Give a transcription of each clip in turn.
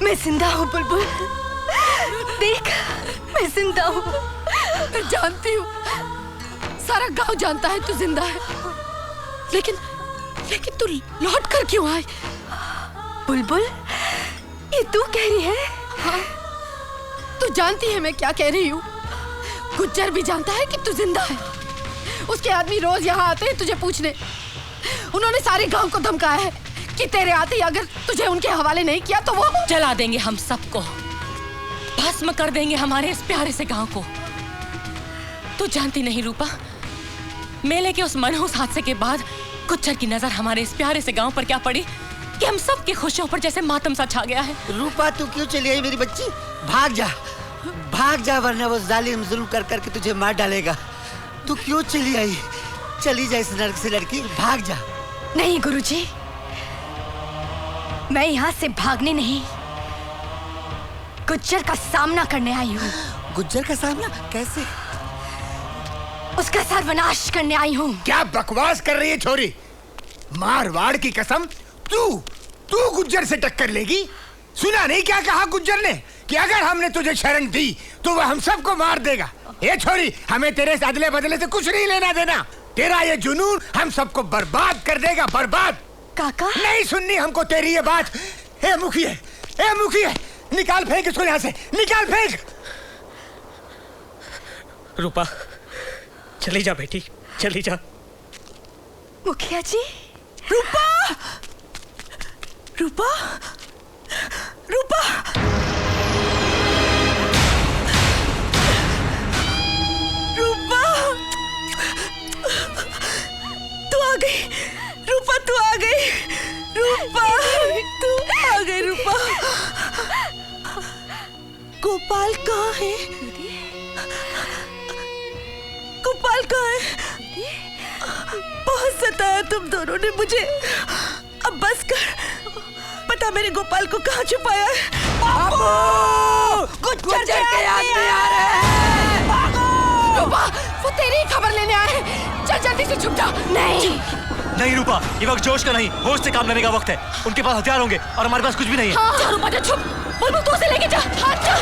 मैं जिंदा हूँ बुलबुल, देख मैं जिंदा हूँ। मैं जानती हूँ, सारा गांव जानता है तू जिंदा है, लेकिन तू लौट कर क्यों आई? बुलबुल, ये तू कह रही है? हाँ, तू जानती है मैं क्या कह रही हूँ। गुज्जर भी जानता है कि तू जिंदा है। उसके आदमी रोज यहाँ आते हैं तुझे पूछने। उन्होंने सारे गांव को धमकाया है कि तेरे आते ही अगर तुझे उनके हवाले नहीं किया तो वो जला देंगे हम सबको, भस्म कर देंगे हमारे इस प्यारे से गांव को। तू जानती नहीं रूपा, मेले के उस मनहूस हादसे के बाद गुज्जर की नजर हमारे इस प्यारे से गांव पर क्या पड़ी कि हम सब की खुशियों पर जैसे मातम सा छा गया है। रूपा तू क्यों चली आई मेरी बच्ची? भाग जा वरना वो जालिम जुल्म कर करके तुझे मार डालेगा। तू क्यों चली आई? चली जा इस नरक से लड़की, भाग जा। नहीं गुरुजी, मैं यहाँ से भागने नहीं, गुज्जर का सामना करने आई हूँ। गुज्जर का सामना कैसे? उसका सर्वनाश करने आई हूँ। क्या बकवास कर रही है छोरी? मारवाड़ की कसम, तू गुज्जर से टक्कर लेगी? सुना नहीं क्या कहा गुज्जर ने कि अगर हमने तुझे शरण दी तो वह हम सबको मार देगा। ये छोरी, हमें तेरे अदले बदले से कुछ नहीं लेना देना। तेरा ये जुनून हम सबको बर्बाद कर देगा, बर्बाद। काका, नहीं सुननी हमको तेरी ये बात। ए मुखिया, निकाल फेंक इसको यहाँ से, निकाल फेंक। रूपा चली जा बेटी, चली जा। मुखिया जी। रूपा, रूपा, रूपा, रूपा, तू आ गई। रूपा तू आ गई। रूपा तू आ गई। रूपा, गोपाल कहाँ है? गोपाल कहाँ है? बहुत सताया तुम दोनों ने मुझे। अब बस कर, पता मेरे गोपाल को कहाँ छुपाया है। गुज्जर के आदमी आ रहे हैं। भागो! रूपा, वो तेरी ही खबर लेने आए हैं। चल जल्दी से छुप जा। नहीं रूपा, ये वक्त जोश का नहीं, होश से काम लेने का वक्त है। उनके पास हथियार होंगे और हमारे पास कुछ भी नहीं है। हाँ, रूपा जा, छुप। बुलबुल तू उसे लेके जा। हाँ चल,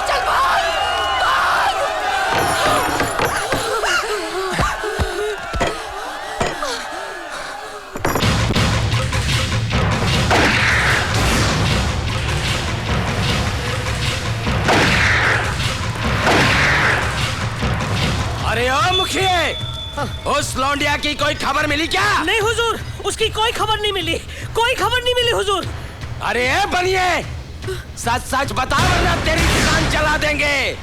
चल भाग, भाग। अरे ओ मुखिया, उस लौंडिया की कोई खबर मिली क्या? नहीं हुजूर, उसकी कोई खबर नहीं मिली, कोई खबर नहीं मिली हुजूर। अरे बनिए, सच सच बता वरना तेरी दुकान जला देंगे।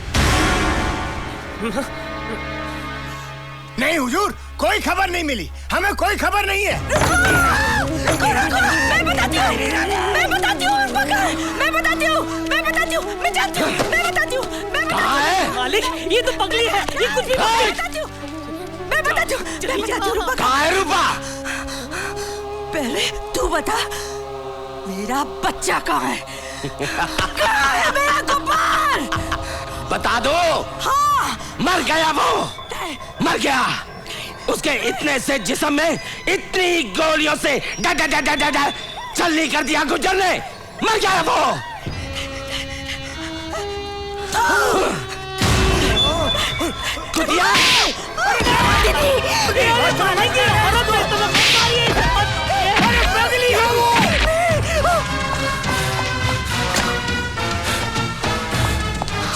नहीं हुजूर, कोई खबर नहीं मिली, हमें कोई खबर नहीं है। मैं बताती हूँ, मैं बताती हूँ, मैं बताती हूँ, मैं जानती हूँ, मैं बताती हूँ, कहाँ है? मालिक, ये तो पगली है, ये कुछ भी मैं बताती हूँ, मैं बताती हूँ रूपा। कहाँ है रूपा? पहले तू बता, मेरा बच्चा कहाँ है? कहाँ है मेरा गोपाल? बता दो। हाँ, मर गया वो, मर गया। उसके इतने से जिस्म में इतनी गोलियों से छलनी कर दिया गुज्जर ने, मर गया वो। कुतिया!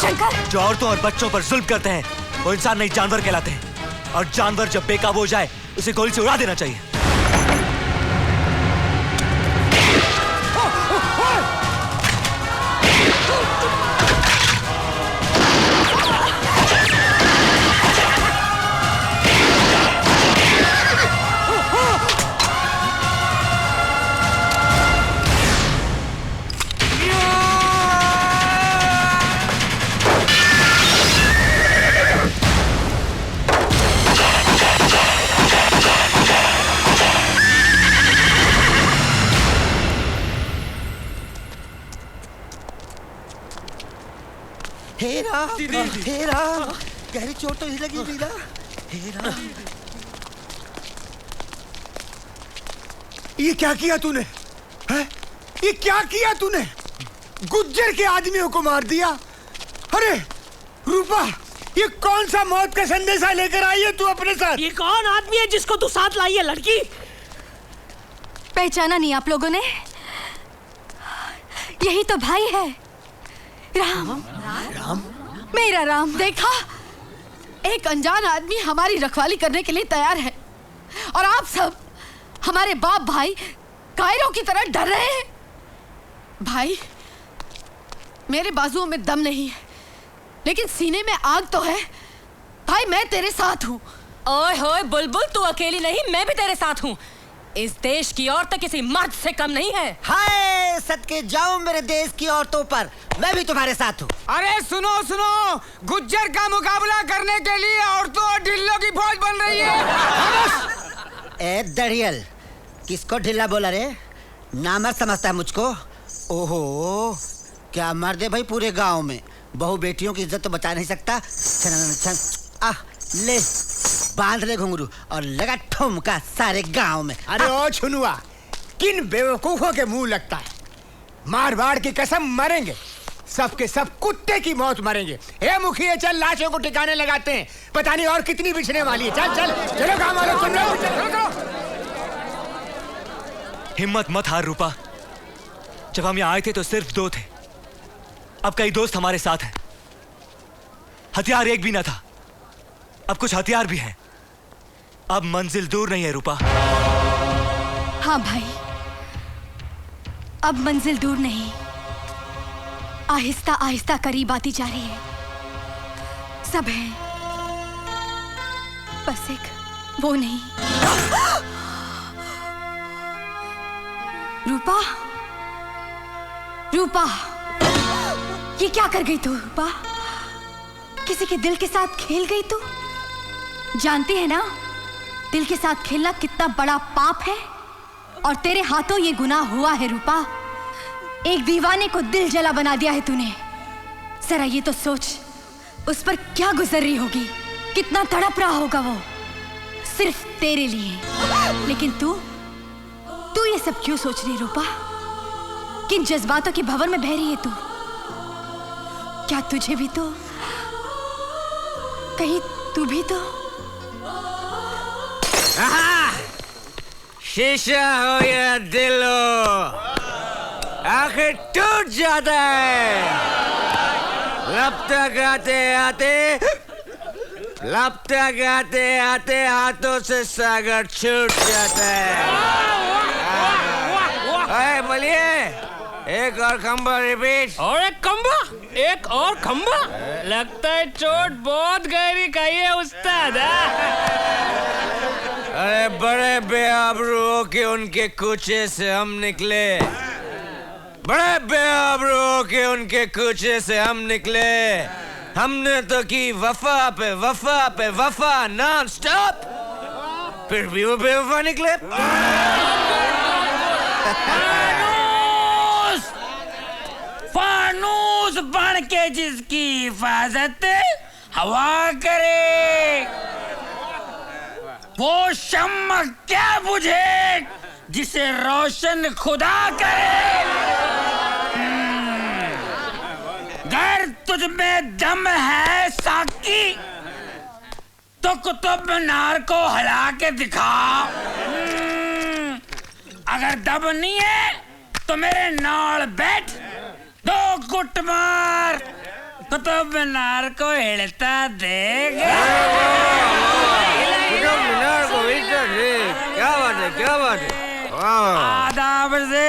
शंकर, जो औरतों और बच्चों पर जुल्म करते हैं वो इंसान नहीं जानवर कहलाते हैं, और जानवर जब बेकाबू हो जाए उसे गोली से उड़ा देना चाहिए। हेरा, गहरी चोट तो नहीं लगी मीरा? हेरा, ये क्या किया तूने? हैं? ये क्या किया तूने? गुज्जर के आदमियों को मार दिया। अरे रूपा, ये कौन सा मौत का संदेशा लेकर आई है तू अपने साथ? ये कौन आदमी है जिसको तू साथ लाई है लड़की? पहचाना नहीं आप लोगों ने? यही तो भाई है, राम। मेरा राम। देखा, एक अनजान आदमी हमारी रखवाली करने के लिए तैयार है और आप सब हमारे बाप भाई कायरों की तरह डर रहे हैं। भाई, मेरे बाजुओं में दम नहीं है लेकिन सीने में आग तो है। भाई, मैं तेरे साथ हूँ। ओए होए बुलबुल, तू अकेली नहीं, मैं भी तेरे साथ हूँ। इस देश की औरतें किसी मर्द से कम नहीं है। हाय सदके जाऊं मेरे देश की औरतों पर, मैं भी तुम्हारे साथ हूँ। अरे सुनो सुनो, गुज्जर का मुकाबला करने के लिए औरतों और ढिल्लों की फौज बन रही है। ए दड़ियल, किसको ढिल्ला बोला रे? नामर्द समझता है मुझको? ओहो, क्या मर्द है भाई पूरे गांव में। बहू बेटियों की इज्जत तो बचा नहीं सकता। ले बांध ले घुंघरू और लगा ठुमका सारे गांव में। अरे ओ छुनुआ, किन बेवकूफों के मुंह लगता है? मारवाड़ की कसम मरेंगे, सबके सब कुत्ते की मौत मरेंगे। हे मुखिया, चल लाशों को ठिकाने लगाते हैं, पता नहीं और कितनी बिछने वाली है। चल चल चलो गांव वालों, सुन लो। हिम्मत मत हार रूपा। जब हम यहाँ आए थे तो सिर्फ 2 थे, अब कई दोस्त हमारे साथ हैं। हथियार एक भी ना था, अब कुछ हथियार भी हैं। अब मंजिल दूर नहीं है रूपा। हाँ भाई, अब मंजिल दूर नहीं, आहिस्ता आहिस्ता करीब आती जा रही है। सब है, बस एक वो नहीं। रूपा, रूपा, ये क्या कर गई तू? रूपा, किसी के दिल के साथ खेल गई तू। जानती है ना, दिल के साथ खेलना कितना बड़ा पाप है और तेरे हाथों ये गुनाह हुआ है। रूपा, एक दीवाने को दिल जला बना दिया है तूने। जरा ये तो सोच, उस पर क्या गुजर रही होगी, कितना तड़प रहा होगा वो सिर्फ तेरे लिए। लेकिन तू ये सब क्यों सोच रही रूपा? किन जज्बातों की भंवर में बह रही है तू? क्या तुझे भी तो, कहीं तू भी तो? शीशा हो या दिल हो, आखिर टूट जाता है। लब तक आते आते हाथों से सागर छूट जाता है। मलिए, एक और खंबा रिपीट। और एक और खंबा। लगता है चोट बहुत गहरी खाई है उस्ताद। अरे बड़े बेआबरू के उनके कूचे से हम निकले, बड़े बेआबरू के उनके कूचे से हम निकले। हमने तो की वफा पे वफा पे वफा नॉन स्टॉप, फिर भी वो बेवफा निकले। फानूस बन के जिसकी हिफाजत हवा करे, वो शम्मा क्या बुझे जिसे रोशन खुदा करे। अगर तुझ में दम है साकी तो कुतुब मीनार को हिला के दिखा। अगर दम नहीं है तो मेरे नाल बैठ, 2 गुट मार, कुतुब मीनार को हिलता देगा। कुतुब मीनार को हिलता देख, क्या बात है, क्या बात है। आदाब से।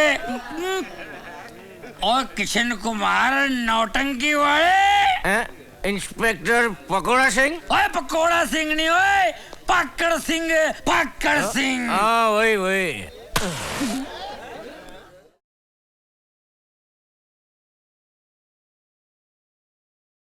और किशन कुमार नौटंकी वाले। इंस्पेक्टर पकोड़ा सिंह। ओए पकोड़ा सिंह नहीं, ओए पकड़ सिंह, पकड़ सिंह। हाँ वही।